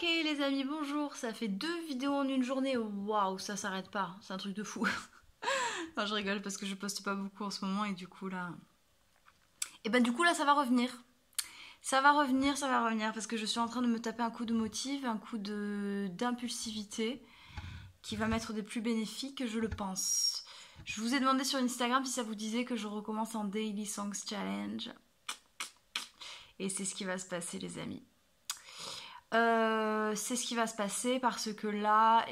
Ok les amis, bonjour, ça fait 2 vidéos en une journée, waouh, ça s'arrête pas, c'est un truc de fou. Non, je rigole parce que je poste pas beaucoup en ce moment et du coup là... Et ben du coup là ça va revenir. Ça va revenir, parce que je suis en train de me taper un coup de motive, un coup d'impulsivité qui va m'être des plus bénéfiques, je le pense. Je vous ai demandé sur Instagram si ça vous disait que je recommence un Daily Songs Challenge. Et c'est ce qui va se passer les amis. C'est ce qui va se passer parce que là,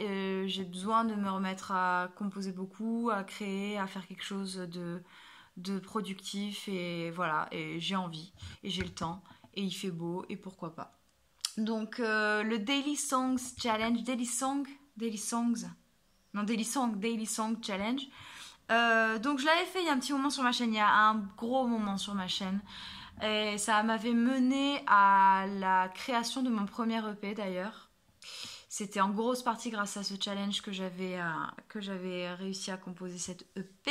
j'ai besoin de me remettre à composer beaucoup, à créer, à faire quelque chose de productif et voilà, et j'ai envie, et j'ai le temps, et il fait beau, et pourquoi pas. Donc le Daily Songs Challenge, Daily Songs, non Daily Song Challenge. Donc je l'avais fait il y a un petit moment sur ma chaîne, il y a un gros moment sur ma chaîne. Et ça m'avait mené à la création de mon premier EP d'ailleurs. C'était en grosse partie grâce à ce challenge que j'avais réussi à composer cette EP.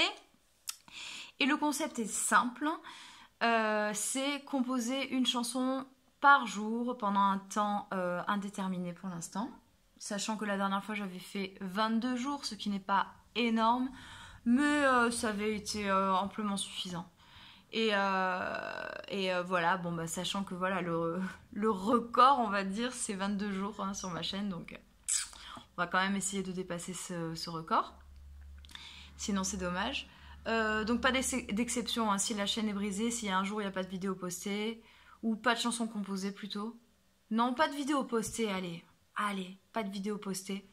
Et le concept est simple. C'est composer une chanson par jour pendant un temps indéterminé pour l'instant. Sachant que la dernière fois j'avais fait 22 jours, ce qui n'est pas énorme. Mais ça avait été amplement suffisant. Et voilà, bon bah sachant que voilà le record on va dire c'est 22 jours hein, sur ma chaîne, donc on va quand même essayer de dépasser ce record. Sinon c'est dommage. Donc pas d'exception, hein, si la chaîne est brisée, s'il y a un jour il n'y a pas de vidéo postée, ou pas de chanson composée plutôt. Non, pas de vidéo postée, allez, pas de vidéo postée.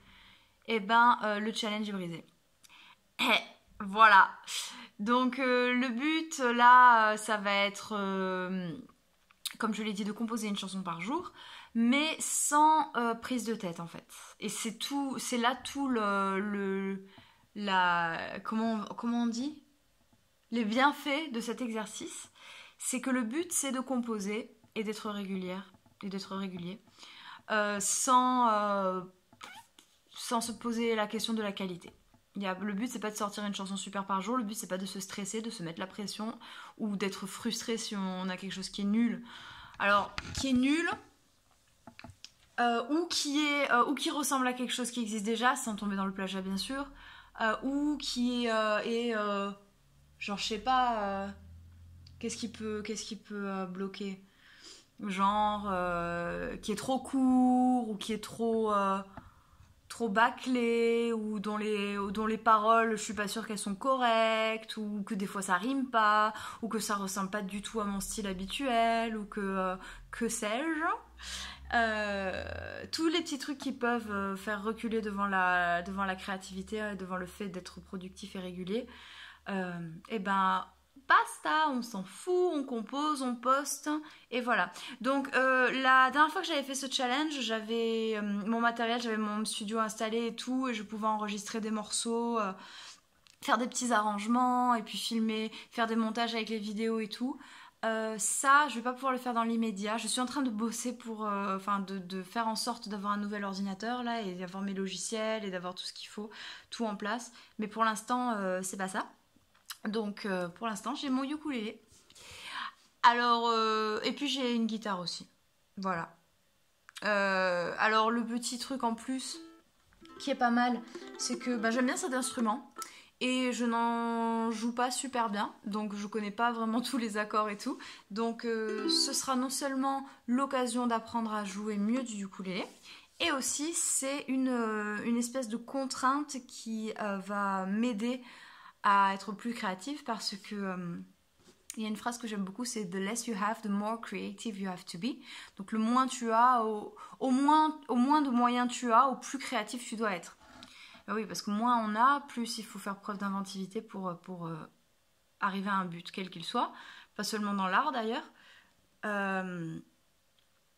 Et ben le challenge est brisé. Voilà. Donc le but là, ça va être, comme je l'ai dit, de composer une chanson par jour, mais sans prise de tête en fait. Et c'est tout, c'est là tout comment on dit, les bienfaits de cet exercice, c'est que le but c'est de composer et d'être régulière et d'être régulier, sans se poser la question de la qualité. Le but c'est pas de sortir une chanson super par jour, le but c'est pas de se stresser, de se mettre la pression ou d'être frustré si on a quelque chose qui est nul. Alors, qui est nul ou qui ressemble à quelque chose qui existe déjà, sans tomber dans le plagiat bien sûr, ou qui est genre je sais pas, qu'est-ce qui peut bloquer, genre qui est trop court ou qui est trop bâclé ou dont les paroles je suis pas sûre qu'elles sont correctes ou que des fois ça rime pas ou que ça ressemble pas du tout à mon style habituel ou que sais-je. Tous les petits trucs qui peuvent faire reculer devant la créativité, devant le fait d'être productif et régulier, et ben basta, on s'en fout, on compose, on poste, et voilà. Donc la dernière fois que j'avais fait ce challenge, j'avais mon matériel, j'avais mon studio installé et tout, et je pouvais enregistrer des morceaux, faire des petits arrangements, et puis filmer, faire des montages avec les vidéos et tout. Ça, je vais pas pouvoir le faire dans l'immédiat. Je suis en train de bosser pour, de faire en sorte d'avoir un nouvel ordinateur là, et d'avoir mes logiciels, et d'avoir tout ce qu'il faut, tout en place. Mais pour l'instant, c'est pas ça. Donc pour l'instant j'ai mon ukulélé. Alors et puis j'ai une guitare aussi. Voilà. Alors le petit truc en plus qui est pas mal, c'est que j'aime bien cet instrument et je n'en joue pas super bien, donc je connais pas vraiment tous les accords et tout. Donc ce sera non seulement l'occasion d'apprendre à jouer mieux du ukulélé, et aussi c'est une espèce de contrainte qui va m'aider à être plus créative parce que il y a une phrase que j'aime beaucoup, c'est "The less you have, the more creative you have to be". Donc le moins tu as, au moins de moyens tu as, au plus créatif tu dois être. Ben oui, parce que moins on a, plus il faut faire preuve d'inventivité pour arriver à un but, quel qu'il soit. Pas seulement dans l'art d'ailleurs. Le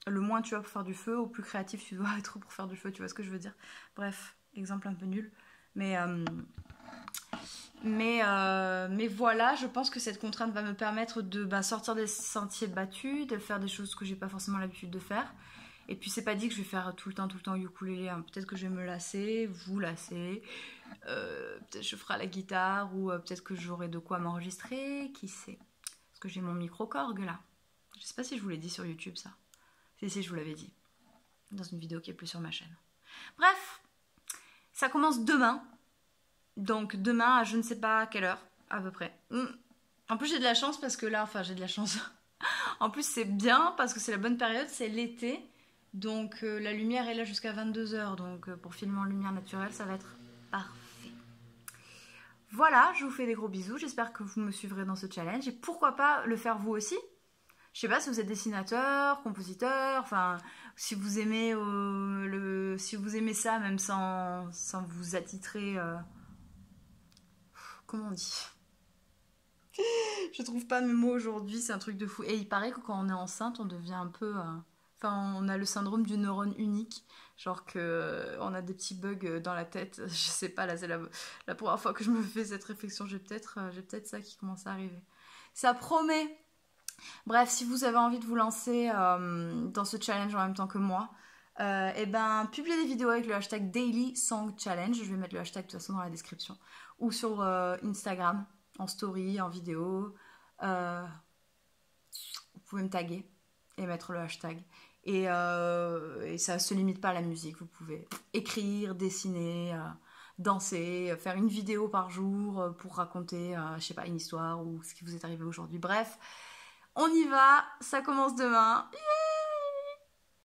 moins tu as pour faire du feu, au plus créatif tu dois être pour faire du feu, tu vois ce que je veux dire. Bref, exemple un peu nul. Mais voilà, je pense que cette contrainte va me permettre de sortir des sentiers battus, de faire des choses que j'ai pas forcément l'habitude de faire. Et puis c'est pas dit que je vais faire tout le temps ukulélé, hein. Peut-être que je vais me lasser, vous lasser, peut-être je ferai la guitare ou peut-être que j'aurai de quoi m'enregistrer, qui sait. Parce que j'ai mon micro-corgue là. Je sais pas si je vous l'ai dit sur YouTube ça. Si, je vous l'avais dit. dans une vidéo qui est plus sur ma chaîne. Bref, ça commence demain. Donc demain à je ne sais pas à quelle heure, à peu près. En plus j'ai de la chance parce que là, enfin j'ai de la chance. En plus c'est bien parce que c'est la bonne période, c'est l'été. Donc la lumière est là jusqu'à 22h. Donc pour filmer en lumière naturelle, ça va être parfait. Voilà, je vous fais des gros bisous. J'espère que vous me suivrez dans ce challenge. Et pourquoi pas le faire vous aussi. Je sais pas si vous êtes dessinateur, compositeur, enfin, si vous aimez si vous aimez ça, même sans vous attitrer. Comment on dit? Je trouve pas mes mots aujourd'hui, c'est un truc de fou. Et il paraît que quand on est enceinte, on devient un peu. Enfin, on a le syndrome du neurone unique. Genre que on a des petits bugs dans la tête. Je sais pas, là c'est la première fois que je me fais cette réflexion. J'ai peut-être ça qui commence à arriver. Ça promet. Bref, si vous avez envie de vous lancer dans ce challenge en même temps que moi, et ben publiez des vidéos avec le hashtag Daily Song Challenge. Je vais mettre le hashtag de toute façon dans la description. Ou sur Instagram, en story, en vidéo. Vous pouvez me taguer et mettre le hashtag. Et ça ne se limite pas à la musique. Vous pouvez écrire, dessiner, danser, faire une vidéo par jour pour raconter, je sais pas, une histoire ou ce qui vous est arrivé aujourd'hui. Bref, on y va, ça commence demain. Yeah,